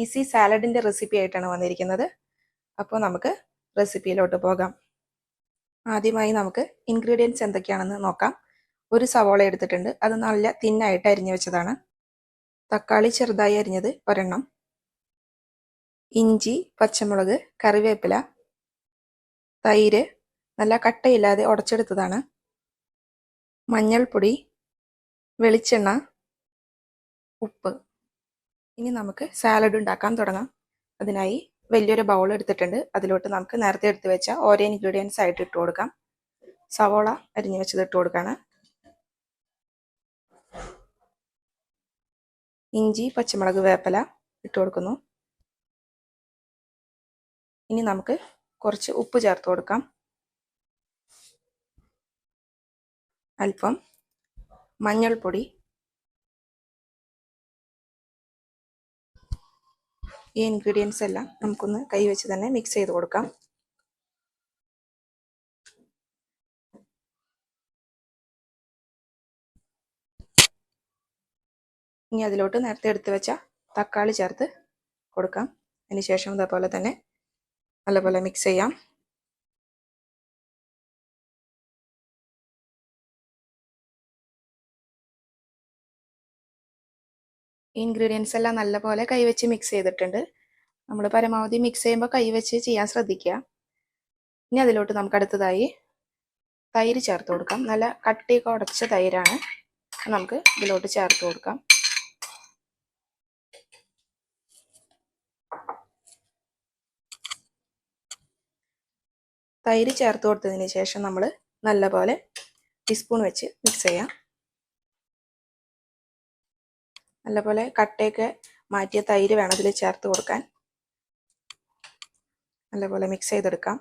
Easy സാലഡിൻ്റെ recipe ആയിട്ടാണ് വന്നിരിക്കുന്നത്. അപ്പോൾ നമുക്ക് റെസിപ്പിയിലോട്ട് പോകാം. ആദ്യമായി നമുക്ക് ഇൻഗ്രീഡിയൻസ് എന്തൊക്കെയാണെന്ന് നോക്കാം. ഒരു സവോള എടുത്തിട്ടുണ്ട്, അത് നല്ല തിന്നായിട്ട് അരിഞ്ഞു വെച്ചതാണ്. തക്കാളി ചെറുതായി അരിഞ്ഞത് ഒരെണ്ണം, ഇഞ്ചി, പച്ചമുളക്, കറിവേപ്പില, തൈര് നല്ല കട്ടയില്ലാതെ ഉടച്ചെടുത്തതാണ്, മഞ്ഞൾപ്പൊടി, വെളിച്ചെണ്ണ, ഉപ്പ്. ഇനി നമുക്ക് സാലഡ് ഉണ്ടാക്കാൻ തുടങ്ങാം. അതിനായി വലിയൊരു ബൗൾ എടുത്തിട്ടുണ്ട്. അതിലോട്ട് നമുക്ക് നേരത്തെ എടുത്ത് വെച്ച ഓരോ ഇൻഗ്രീഡിയൻസ് ആയിട്ട് ഇട്ട് കൊടുക്കാം. സവോള അരിഞ്ഞു വെച്ചത് ഇട്ട് കൊടുക്കാണ്. ഇഞ്ചി, പച്ചമുളക്, വേപ്പില ഇട്ട് കൊടുക്കുന്നു. ഇനി നമുക്ക് കുറച്ച് ഉപ്പ് ചേർത്ത് കൊടുക്കാം. അല്പം മഞ്ഞൾപ്പൊടി. ഈ ഇൻഗ്രീഡിയൻസ് എല്ലാം നമുക്കൊന്ന് കൈവച്ച് തന്നെ മിക്സ് ചെയ്ത് കൊടുക്കാം. ഇനി അതിലോട്ട് നേരത്തെ എടുത്ത് വെച്ച തക്കാളി ചേർത്ത് കൊടുക്കാം. അതിനുശേഷം ഇതേപോലെ തന്നെ നല്ലപോലെ മിക്സ് ചെയ്യാം. ഈ ഇൻഗ്രീഡിയൻസ് എല്ലാം നല്ലപോലെ കൈവച്ച് മിക്സ് ചെയ്തിട്ടുണ്ട്. നമ്മൾ പരമാവധി മിക്സ് ചെയ്യുമ്പോൾ കൈവച്ച് ചെയ്യാൻ ശ്രദ്ധിക്കുക. ഇനി അതിലോട്ട് നമുക്ക് അടുത്തതായി തൈര് ചേർത്ത് കൊടുക്കാം. നല്ല കട്ടിയൊക്കെ ഉടച്ച തൈരാണ്. നമുക്ക് ഇതിലോട്ട് ചേർത്ത് കൊടുക്കാം. തൈര് ചേർത്ത് കൊടുത്തതിന് ശേഷം നമ്മൾ നല്ലപോലെ ടീസ്പൂൺ വെച്ച് മിക്സ് ചെയ്യാം. നല്ലപോലെ കട്ടയൊക്കെ മാറ്റിയ തൈര് വേണം ഇതിൽ ചേർത്ത് കൊടുക്കാൻ. നല്ലപോലെ മിക്സ് ചെയ്തെടുക്കാം.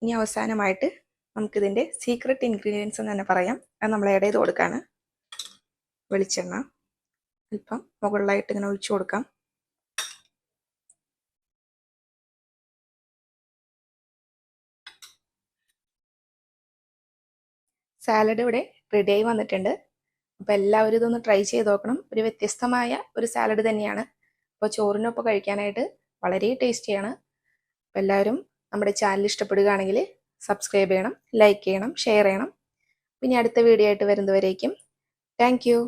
ഇനി അവസാനമായിട്ട് നമുക്കിതിൻ്റെ സീക്രട്ട് ഇൻഗ്രീഡിയൻസ് എന്ന് തന്നെ പറയാം. അത് നമ്മൾ ആഡ് ചെയ്ത് കൊടുക്കാണ്. വെളിച്ചെണ്ണ അല്പം മുകളിലായിട്ട് ഇങ്ങനെ ഒഴിച്ചു കൊടുക്കാം. സാലഡ് ഇവിടെ റെഡിയായി വന്നിട്ടുണ്ട്. അപ്പോൾ എല്ലാവരും ഇതൊന്ന് ട്രൈ ചെയ്ത് നോക്കണം. ഒരു വ്യത്യസ്തമായ ഒരു സാലഡ് തന്നെയാണ്. അപ്പോൾ ചോറിനൊപ്പം കഴിക്കാനായിട്ട് വളരെ ടേസ്റ്റിയാണ്. അപ്പോൾ എല്ലാവരും നമ്മുടെ ചാനൽ ഇഷ്ടപ്പെടുകയാണെങ്കിൽ സബ്സ്ക്രൈബ് ചെയ്യണം, ലൈക്ക് ചെയ്യണം, ഷെയർ ചെയ്യണം. പിന്നെ അടുത്ത വീഡിയോ ആയിട്ട് വരുന്നവരേക്കും താങ്ക് യു.